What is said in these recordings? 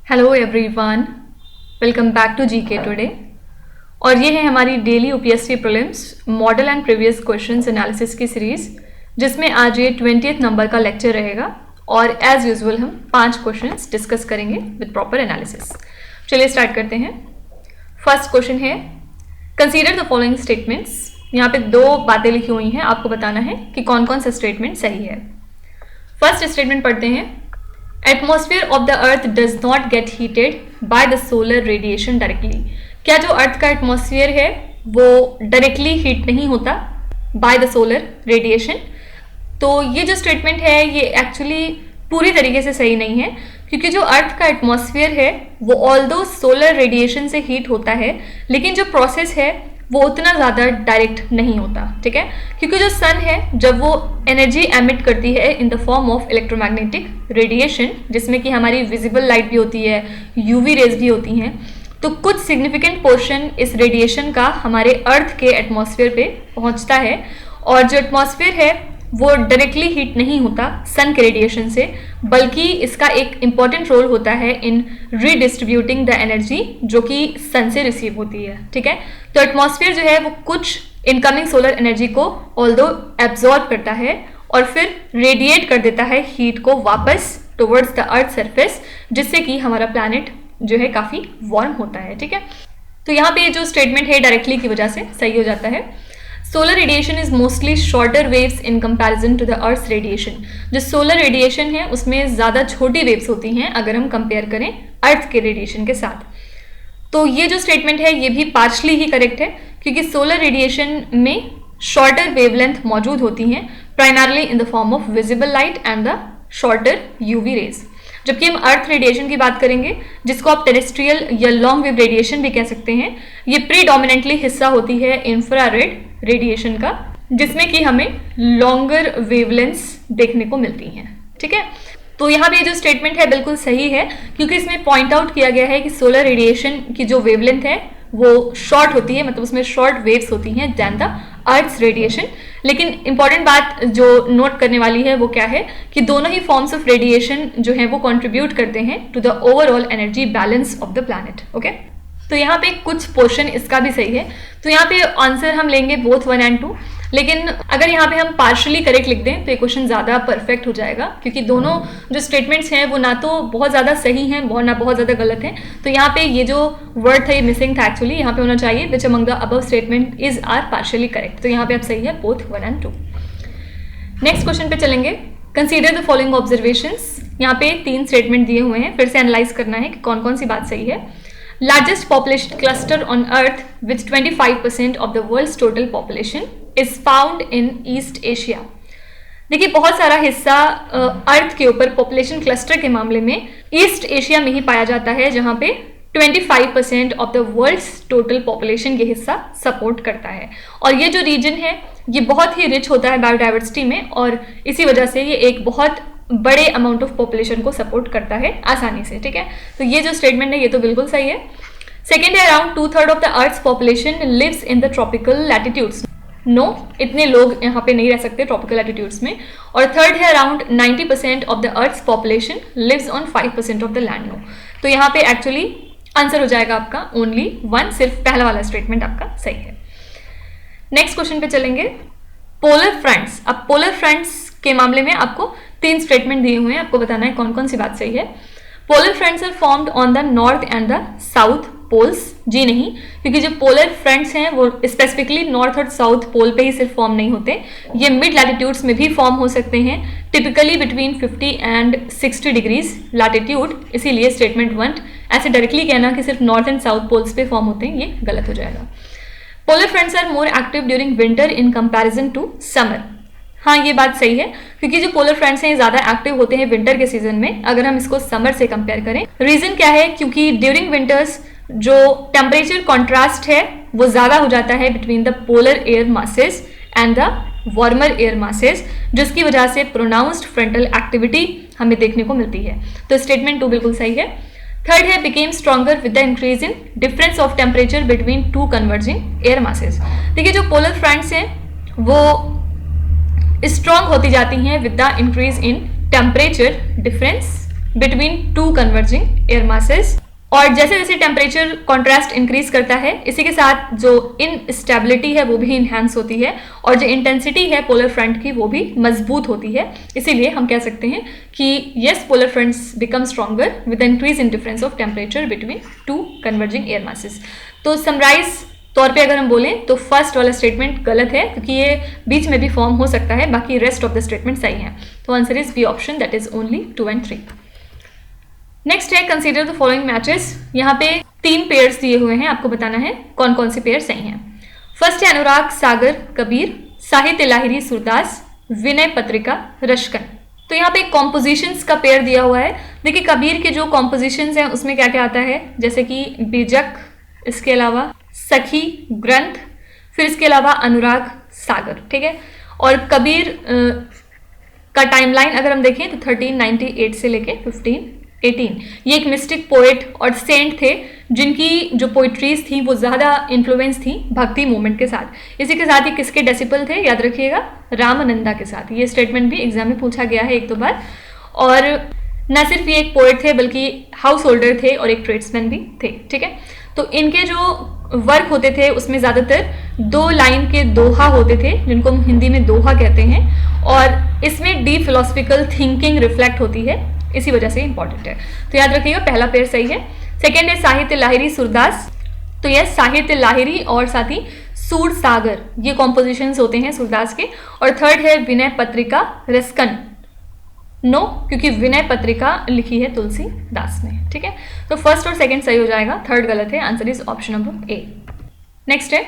Hello everyone, welcome back to GK today. और ये है हमारी daily UPSC prelims model and previous questions analysis की सीरीज़, जिसमें आज ये 20th नंबर का लेक्चर रहेगा और एज यूजुअल हम 5 क्वेश्चंस डिस्कस करेंगे विद प्रॉपर एनालिसिस। चलिए स्टार्ट करते हैं। फर्स्ट क्वेश्चन है, कंसीडर द फॉलोइंग स्टेटमेंट्स। यहाँ पे 2 बातें लिखी हुई हैं, आपको बताना है कि कौन कौन सा स्टेटमेंट सही है। फर्स्ट स्टेटमेंट पढ़ते हैं, atmosphere of the earth does not gate heated by the solar radiation directly. क्या जो अर्थ का एटमॉस्फेयर है वो डायरेक्टली हीट नहीं होता बाय द सोलर रेडिएशन। तो ये जो स्टेटमेंट है ये एक्चुअली पूरी तरीके से सही नहीं है, क्योंकि जो अर्थ का एटमॉस्फेयर है वो ऑल्दो सोलर रेडिएशन से हीट होता है, लेकिन जो प्रोसेस है वो उतना ज़्यादा डायरेक्ट नहीं होता। ठीक है, क्योंकि जो सन है जब वो एनर्जी एमिट करती है in the form of electromagnetic radiation, जिसमें कि हमारी विजिबल लाइट भी होती है, यूवी रेज भी होती हैं, तो कुछ सिग्निफिकेंट पोर्शन इस रेडिएशन का हमारे अर्थ के एटमॉस्फेयर पे पहुंचता है। और जो एटमॉस्फेयर है वो डायरेक्टली हीट नहीं होता सन के रेडिएशन से, बल्कि इसका एक इम्पॉर्टेंट रोल होता है इन रीडिस्ट्रीब्यूटिंग द एनर्जी जो कि सन से रिसीव होती है। ठीक है, तो एटमॉस्फेयर जो है वो कुछ इनकमिंग सोलर एनर्जी को ऑल्दो एब्जॉर्ब करता है और फिर रेडिएट कर देता है हीट को वापस टुवर्ड्स द अर्थ सरफेस, जिससे कि हमारा प्लैनेट जो है काफ़ी वार्म होता है। ठीक है, तो यहाँ पे जो स्टेटमेंट है डायरेक्टली की वजह से सही हो जाता है। Solar radiation is mostly shorter waves in comparison to the earth radiation. जो सोलर रेडिएशन है उसमें ज़्यादा छोटी वेव्स होती हैं अगर हम कंपेयर करें अर्थ के रेडिएशन के साथ। तो ये जो स्टेटमेंट है ये भी पार्शली ही करेक्ट है, क्योंकि सोलर रेडिएशन में शॉर्टर वेवलेंथ मौजूद होती हैं, primarily in the form of visible light and the shorter UV rays. जबकि हम अर्थ रेडिएशन की बात करेंगे, जिसको आप टेरेस्ट्रियल या लॉन्ग वेव रेडिएशन भी कह सकते हैं, ये प्रीडोमिनेंटली हिस्सा होती है इंफ्रारेड रेडिएशन का, जिसमें कि हमें लॉन्गर वेवलेंथ्स देखने को मिलती हैं। ठीक है, तो यहाँ पे जो स्टेटमेंट है बिल्कुल सही है, क्योंकि इसमें पॉइंट आउट किया गया है कि सोलर रेडिएशन की जो वेवलेंथ है वो शॉर्ट होती है, मतलब उसमें शॉर्ट वेव्स होती हैं दैन द अर्थ रेडिएशन। लेकिन इंपॉर्टेंट बात जो नोट करने वाली है वो क्या है कि दोनों ही फॉर्म्स ऑफ रेडिएशन जो है वो कंट्रीब्यूट करते हैं to the overall energy balance of the planet. Okay, तो यहाँ पे कुछ पोर्शन इसका भी सही है, तो यहाँ पे आंसर हम लेंगे बोथ 1 and 2। लेकिन अगर यहाँ पे हम पार्शली करेक्ट लिख दें तो ये क्वेश्चन ज़्यादा परफेक्ट हो जाएगा, क्योंकि दोनों जो स्टेटमेंट्स हैं वो ना तो बहुत ज़्यादा सही हैं ना बहुत ज़्यादा गलत हैं। तो यहाँ पे ये जो वर्ड था ये मिसिंग था, एक्चुअली यहाँ पे होना चाहिए which among the above statement is are partly correct. तो यहाँ पे अब सही है बोथ 1 and 2। नेक्स्ट क्वेश्चन पे चलेंगे, कंसीडर द फॉलोइंग ऑब्जर्वेशंस। यहाँ पे 3 स्टेटमेंट दिए हुए हैं, फिर से एनालाइज करना है कि कौन कौन सी बात सही है। Largest population cluster on Earth with 25% of the world's total population is found in East Asia। देखिए, बहुत सारा हिस्सा अर्थ के ऊपर पॉपुलेशन क्लस्टर के मामले में ईस्ट एशिया में ही पाया जाता है, जहाँ पे 25% of the world's total population ये हिस्सा सपोर्ट करता है। और ये जो रीजन है ये बहुत ही रिच होता है बायोडाइवर्सिटी में, और इसी वजह से ये एक बहुत बड़े अमाउंट ऑफ पॉपुलेशन को सपोर्ट करता है आसानी से। ठीक है, तो ये जो स्टेटमेंट है ये तो बिल्कुल सही है। सेकेंड है, around 2/3 of the earth's population lives in the tropical latitudes. No, इतने लोग यहाँ पे नहीं रह सकते ट्रॉपिकल लैटिट्यूड्स में। और थर्ड है, around 90% of the earth's population lives on 5% of the land. No, तो यहाँ पे एक्चुअली आंसर हो जाएगा आपका ओनली 1, सिर्फ पहला वाला स्टेटमेंट आपका सही है। नेक्स्ट क्वेश्चन पे चलेंगे, पोलर फ्रंट्स। अब पोलर फ्रंट्स के मामले में आपको 3 स्टेटमेंट दिए हुए हैं, आपको बताना है कौन कौन सी बात सही है। Polar fronts are formed on the north and the south poles. जी नहीं, क्योंकि जो पोलर फ्रंट्स हैं वो स्पेसिफिकली नॉर्थ और साउथ पोल पे ही सिर्फ फॉर्म नहीं होते, ये मिड लैटिट्यूड्स में भी फॉर्म हो सकते हैं, typically between 50 and 60 degrees latitude. इसीलिए स्टेटमेंट 1 ऐसे डायरेक्टली कहना कि सिर्फ नॉर्थ एंड साउथ पोल्स पे फॉर्म होते हैं, ये गलत हो जाएगा। Polar fronts are more active during winter in comparison to summer. हाँ, ये बात सही है, क्योंकि जो पोलर फ्रंट्स हैं ज़्यादा एक्टिव होते हैं विंटर के सीजन में, अगर हम इसको समर से कंपेयर करें। रीज़न क्या है, क्योंकि ड्यूरिंग विंटर्स जो टेम्परेचर कॉन्ट्रास्ट है वो ज़्यादा हो जाता है between the polar air masses and the warmer air masses, जिसकी वजह से प्रोनाउंस्ड फ्रंटल एक्टिविटी हमें देखने को मिलती है। तो स्टेटमेंट 2 बिल्कुल सही है। थर्ड है, became stronger with the increase in difference of temperature between 2 converging air masses. देखिए, जो पोलर फ्रंट्स हैं वो स्ट्रॉन्ग होती जाती हैं with the increase in temperature difference between two converging air masses। और जैसे जैसे टेम्परेचर कॉन्ट्रास्ट इंक्रीज करता है, इसी के साथ जो इनस्टेबिलिटी है वो भी इन्हांस होती है और जो इंटेंसिटी है पोलर फ्रंट की वो भी मजबूत होती है। इसीलिए हम कह सकते हैं कि yes, polar fronts become stronger with increase in difference of temperature between two converging air masses. तो समराइज तौर पे अगर हम बोलें तो फर्स्ट वाला स्टेटमेंट गलत है, क्योंकि ये बीच में भी फॉर्म हो सकता है, बाकी रेस्ट ऑफ द स्टेटमेंट सही है। तो answer is B option, that is only 2 and 3। Next है कंसीडर द फॉलोइंग मैचेस। यहाँ पे 3 पेयर्स दिए हुए हैं, आपको बताना है कौन कौन से पेयर सही हैं। फर्स्ट है अनुराग सागर कबीर, साहित्य लाहिरी सूरदास, विनय पत्रिका रशकन। तो यहाँ पे कॉम्पोजिशंस का पेयर दिया हुआ है। देखिए कबीर के जो कॉम्पोजिशंस हैं उसमें क्या क्या आता है, जैसे कि बीजक, इसके अलावा सखी, ग्रंथ, फिर इसके अलावा अनुराग सागर, ठीक है। और कबीर का टाइमलाइन अगर हम देखें तो 1398 से लेके 1518। ये एक मिस्टिक पोएट और सेंट थे जिनकी जो पोइट्रीज थी वो ज़्यादा इन्फ्लुएंस थी भक्ति मूवमेंट के साथ। इसी के साथ ही किसके डेसिपल थे, याद रखिएगा, रामानंदा के साथ। ये स्टेटमेंट भी एग्जाम में पूछा गया है 1-2 बार। और न सिर्फ ये एक पोएट थे बल्कि हाउस होल्डर थे और एक ट्रेड्समैन भी थे, ठीक है। तो इनके जो वर्क होते थे उसमें ज़्यादातर 2 लाइन के दोहा होते थे, जिनको हम हिंदी में दोहा कहते हैं, और इसमें डीप फिलोसफिकल थिंकिंग रिफ्लेक्ट होती है, इसी वजह से इंपॉर्टेंट है। तो याद रखिएगा पहला पेयर सही है। सेकेंड है साहित्य लाहिरी सूरदास, तो यह साहित्य लाहिरी और साथ ही सूर सागर, ये कॉम्पोजिशंस होते हैं सूरदास के। और थर्ड है विनय पत्रिका रसकन, नो, क्योंकि विनय पत्रिका लिखी है तुलसीदास ने, ठीक है। तो फर्स्ट और सेकंड सही हो जाएगा, थर्ड गलत है। Answer is option number A. Next है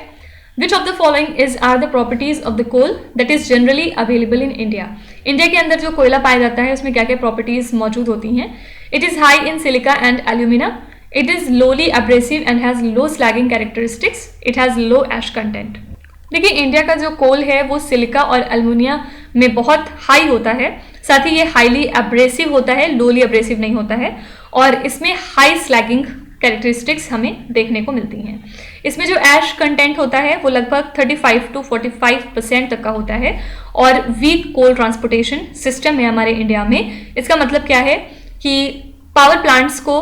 which of the following is are the properties of the coal that is generally available in India. India के अंदर जो कोयला पाया जाता है उसमें क्या क्या प्रॉपर्टीज मौजूद होती हैं। It is high in silica and alumina, it is lowly abrasive and has low slagging characteristics, it has low ash content. देखिए इंडिया का जो कोल है वो सिलिका और एल्युमिनिया में बहुत हाई होता है, साथ ही ये हाईली एब्रेसिव होता है, लोली एब्रेसिव नहीं होता है, और इसमें हाई स्लैगिंग कैरेक्टरिस्टिक्स हमें देखने को मिलती हैं। इसमें जो ऐश कंटेंट होता है वो लगभग 35 to 45% तक का होता है, और वीक कोल ट्रांसपोर्टेशन सिस्टम है हमारे इंडिया में। इसका मतलब क्या है कि पावर प्लांट्स को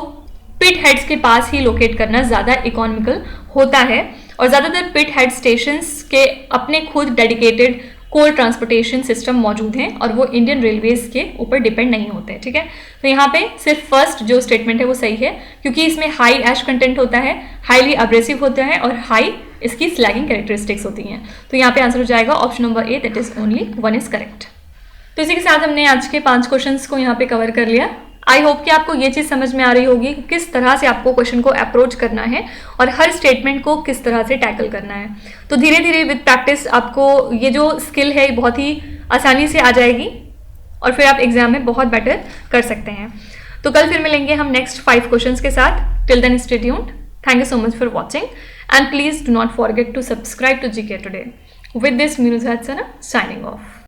पिट हेड्स के पास ही लोकेट करना ज़्यादा इकोनॉमिकल होता है, और ज़्यादातर पिट हेड स्टेशंस के अपने खुद डेडिकेटेड कोल ट्रांसपोर्टेशन सिस्टम मौजूद हैं और वो इंडियन रेलवेज के ऊपर डिपेंड नहीं होते, ठीक है। तो यहाँ पे सिर्फ फर्स्ट जो स्टेटमेंट है वो सही है, क्योंकि इसमें हाई ऐश कंटेंट होता है, हाईली एब्रेसिव होता है और हाई इसकी स्लैगिंग कैरेक्टरिस्टिक्स होती हैं। तो यहाँ पे आंसर हो जाएगा option number A, that is only 1 is correct. तो इसी के साथ हमने आज के 5 क्वेश्चंस को यहाँ पे कवर कर लिया। आई होप कि आपको ये चीज़ समझ में आ रही होगी कि किस तरह से आपको क्वेश्चन को अप्रोच करना है और हर स्टेटमेंट को किस तरह से टैकल करना है। तो धीरे धीरे विद प्रैक्टिस आपको ये जो स्किल है बहुत ही आसानी से आ जाएगी और फिर आप एग्जाम में बहुत बेटर कर सकते हैं। तो कल फिर मिलेंगे हम नेक्स्ट 5 क्वेश्चंस के साथ। Till then stay tuned. Thank you so much for watching and please do not forget to subscribe to GK today. With this Meenu signing of.